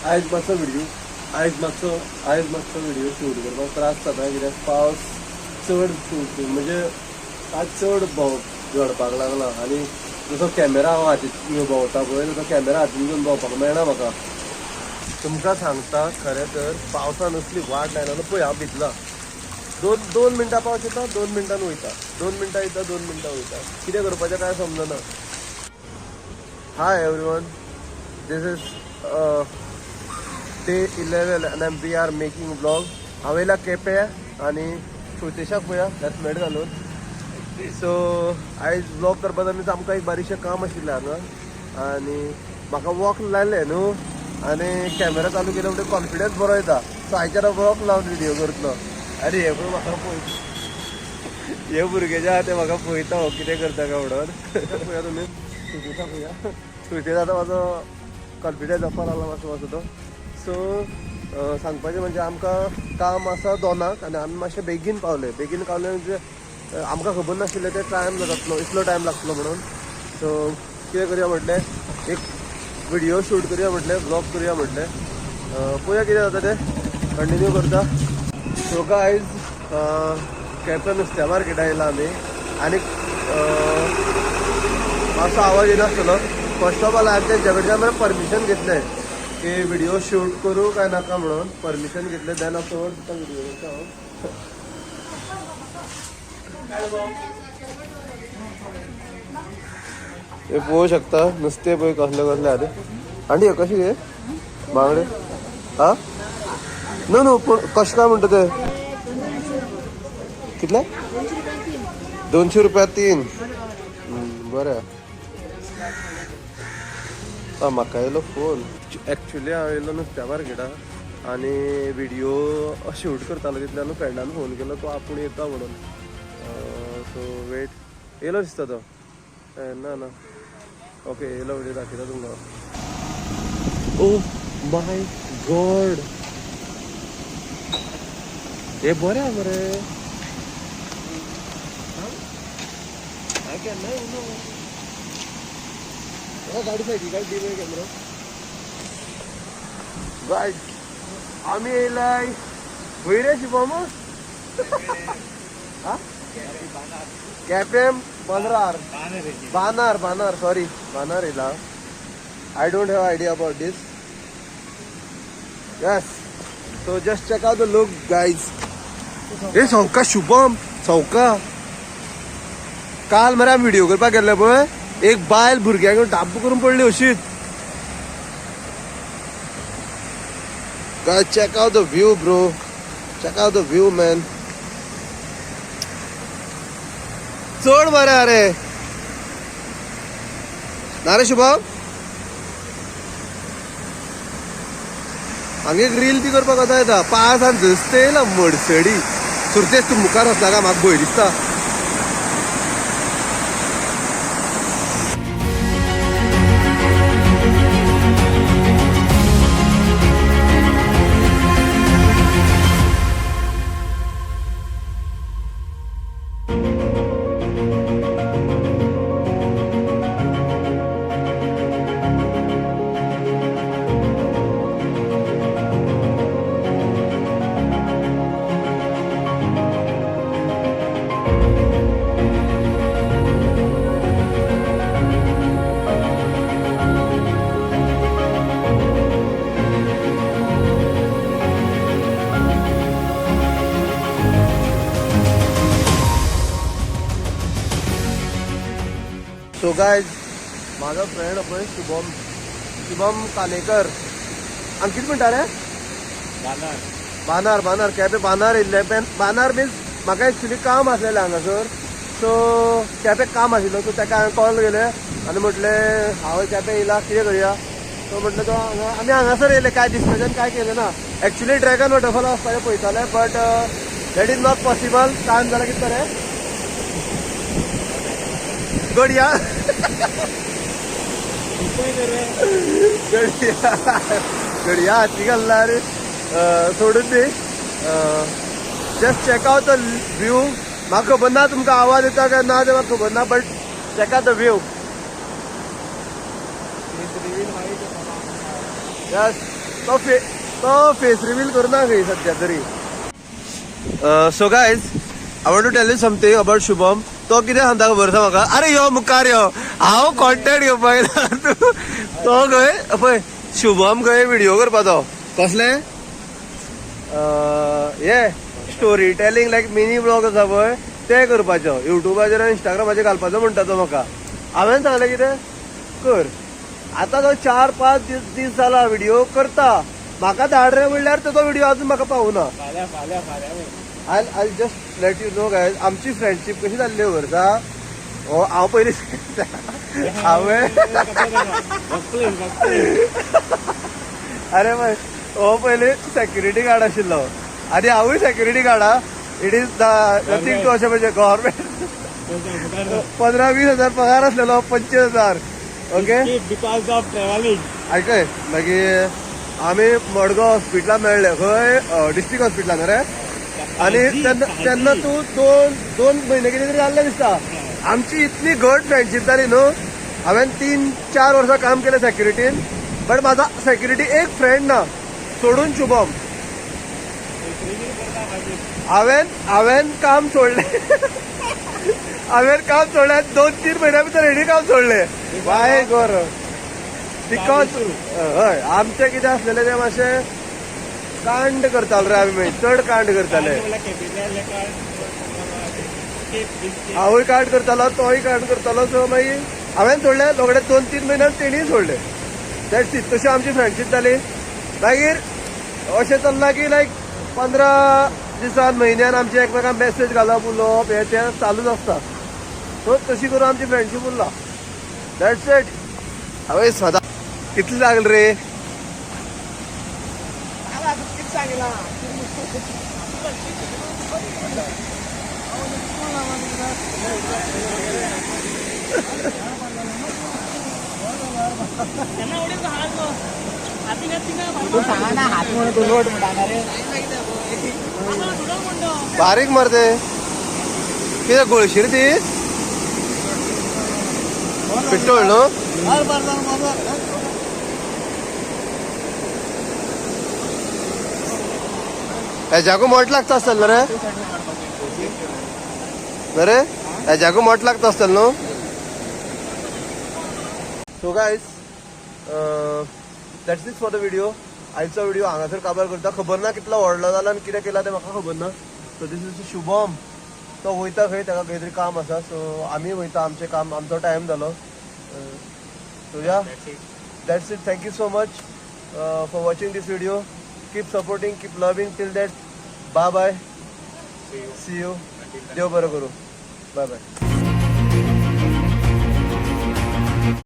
आयज मातसो video shoot करपाक त्रास जाता कित्याक पावस चड म्हणजे आज चड झडपाक लागला आनी जसो कॅमेरा हांव हातीन भोंवता पळय तसो कॅमेरा हातीन घेवन भोंवपाक मेळना म्हाका. तुमकां सांगता खरें तर पावसान असली वाट लायना पळय हांव भितला. दोन मिनटां पावस येता 2 मिनटान वयता 2 मिनटां येता 2 मिनटां वयता कितें करपाचें काय समजना. Hi everyone, this is day 11 and we are making vlog. हांव येयला केपें आनी श्रुतेशाक पळया हेल्मेट घालून. सो आयज व्लॉग करपा जाल्यार आमकां एक बारीकशें काम आशिल्लें हांगा आनी म्हाका वॉक लायलें न्हू आनी कॅमेरा चालू केलो म्हणटकीर कॉन्फिडन्स बरो येता. सो आयच्या वॉक लावन व्हिडिओ करतलो. आनी हे पळय म्हाका पळयता, हे भुरगे जे आहा ते म्हाका पळयता हो कितें करता काय म्हणून. पळया तुमी श्रुतेशा पळया, श्रुतेशा आतां म्हाजो कॉन्फिडन्स जावपा लागला मातसो तो. सो सांगपाचें म्हणजे आमकां काम आसा 2 आनी आमी मातशें बेगीन पावले म्हणजे आमकां खबर नाशिल्लें ते टायम जातलो, इतलो टायम लागतलो म्हणून. सो कितें करया म्हटलें, एक व्हिडिओ शूट करया म्हटलें, व्लॉग करुया म्हटलें. पळोवया कितें जाता तें, कंटिन्यू करता. सो गायज केपें नुस्त्या मार्केटा येयला आमी आनी मातसो आवाज येनासतलो. फर्स्ट ऑफ ऑल हांवें तेंच्या कडच्यान परमिशन घेतलें की व्हिडिओ शूट करूं काय नाका म्हणून. परमिशन घेतलें देन आफ्टरवर्ड तुका व्हिडिओ करता हांव. हे पळोवं शकता नुस्तें पळय कसलें कसलें आहा तें. आंटी कशें गे बांगडे? हा न्हू पूण कशें काय म्हणटा ते कितले? 200 रुपया 3. बरें. म्हाका येयलो फोन. एक्चुली हांव येयलो नुस्त्या मार्केटाक आनी व्हिडिओ शूट करतालो तितल्यान फ्रेंडान फोन केलो तो आपूण येता म्हणून. सो वेट, येयलो दिसता तो. ना ओके येयलो व्हिडिओ दाखयता तुमकां. ओ माय गॉड, हे बरें आहा मरे. गाडी सायडी काय डी कॅमेरा गाय आम्ही येयलाय वयरे शिवम केपें बानार सॉरी बानार येयला. I don't have idea about this. Yes, so just check out the look guys. हे सौका शुभम सौका. काल मरे आमी व्हिडिओ करपाक गेल्ले पळय, एक बायल भुरग्याक घेवन डाब्बू करून पडली अशीच. Guys, check out the view, bro. Check out the view, man. चोड बरें अरे ना रे शुभम. हांगा एक रील ती करपाक वता येता. पावसान झस्ते येयला मडसडी. सुरतेस तूं मुखार वचला काय म्हाका भंय दिसता. सो गायज माझा फ्रेंड पळय शुभम कालेकर. आनी कितें म्हणटा रे? बानार केपें बानार येयल्ले. बानार मीन्स म्हाका एक्चुली काम आसलेलें हांगासर. सो केपें काम आशिल्लो. सो ताका हांवें कॉल केलें आनी म्हटलें हांव केपें येयला कितें करया. सो म्हटलें तो आमी हांगासर येयले, काय डिस्कशन काय केलें ना. एक्चुली ड्रॅगन वॉटरफॉल वचपाचें पळयतालें but that is not possible. Time जाला कितें रे गडया गडया हाती घालना रे. सोडून दी. Just check out the view. म्हाका खबर ना तुमकां आवाज येता काय ना ते म्हाका खबर ना but check out the view. Yes तो फेस रिवील करना खंय सध्या तरी. So guys I want to tell you something about Shubham. तो कितें सांगता खबर आसा म्हाका. अरे यो मुखार यो, हांव कॉन्टेंट घेवपाक येयला. तो खंय पळय शुभम खंय व्हिडिओ करपाचो. कसले हे स्टोरी टेलिंग लायक मिनी ब्लॉग आसा पळय ते करपाचो युट्यूबाचेर आनी इंस्टाग्रामाचेर घालपाचो म्हणटा तो म्हाका. हांवें सांगलें कितें कर. आतां तो 4-5 दीस जाला व्हिडिओ करता. म्हाका धाड रे म्हणल्यार तो व्हिडिओ अजून म्हाका पावूना. I just let you know guys आमची फ्रेंडशीप कशी जाल्ली खबर आसा. हो हांव पयलीं हांवें अरे माय हो पयलीं सेक्युरिटी गार्ड आशिल्लो आनी हांवूय सेक्युरिटी गार्ड हा. इट इज नथींग टू अशें म्हणजे गव्हर्मेंट 15-20 हजार पगार आसलेलो 25,000. Okay because of travelling. आयकय मागीर आमी मडगांव हॉस्पिटलान मेळ्ळे खंय डिस्ट्रिक्ट हॉस्पिटलान रे. आनी तेन्ना तूं दोन म्हयने कितें तरी जाल्ले दिसता. आमची इतली घट फ्रेंडशीप जाली न्हू. हांवें 3-4 वर्सां काम केलें सेक्युरिटीन. बट म्हाजा सेक्युरिटी एक फ्रेंड ना सोडून शुभम. हांवें काम सोडलें. हांवें काम सोडलें 2-3 म्हयन्या भितर हेणी काम सोडलें. वाय गोर बिकॉज हय आमचें कितें आसलेलें तें मातशें कांड करतालो रे आमी. चड कांड करताले. हांवूय कांड करतालो तोय कांड करतालो. सो मागीर हांवें सोडलें रोखडें 2-3 म्हयन्यान तेणीय सोडलें. That's it. तशी आमची फ्रेंडशीप जाली. मागीर अशें चल्लां की लायक 15 दिसान म्हयन्यान आमचे एकमेकांक मॅसेज घालप उलोवप हें तें चालूच आसता. सो तशी करून आमची फ्रेंडशीप उरला. That's it. हांवें सदां कितली लागली रे. बारीक मरते कितें गोळशीर ती पेट्रोल न्हू. हेज्याकू मोठ लागता आसतलें रे. रे हेज्याकू मोठ लागता आसतलें न्हू. So guys that's it for the video. आयचो व्हिडिओ हांगासर काबार करता. खबर ना कितलो व्हडलो जाला आनी कितें केला तें म्हाका खबर ना. So this is Shubham. तो वयता खंय ताका खंय तरी काम आसा. सो आमी वयता आमचें काम. आमचो टायम जालो. So yeah that's it. Thank you so much for watching this video. Keep supporting keep loving till that. Bye bye. See you. देव बरें करूं. Bye bye.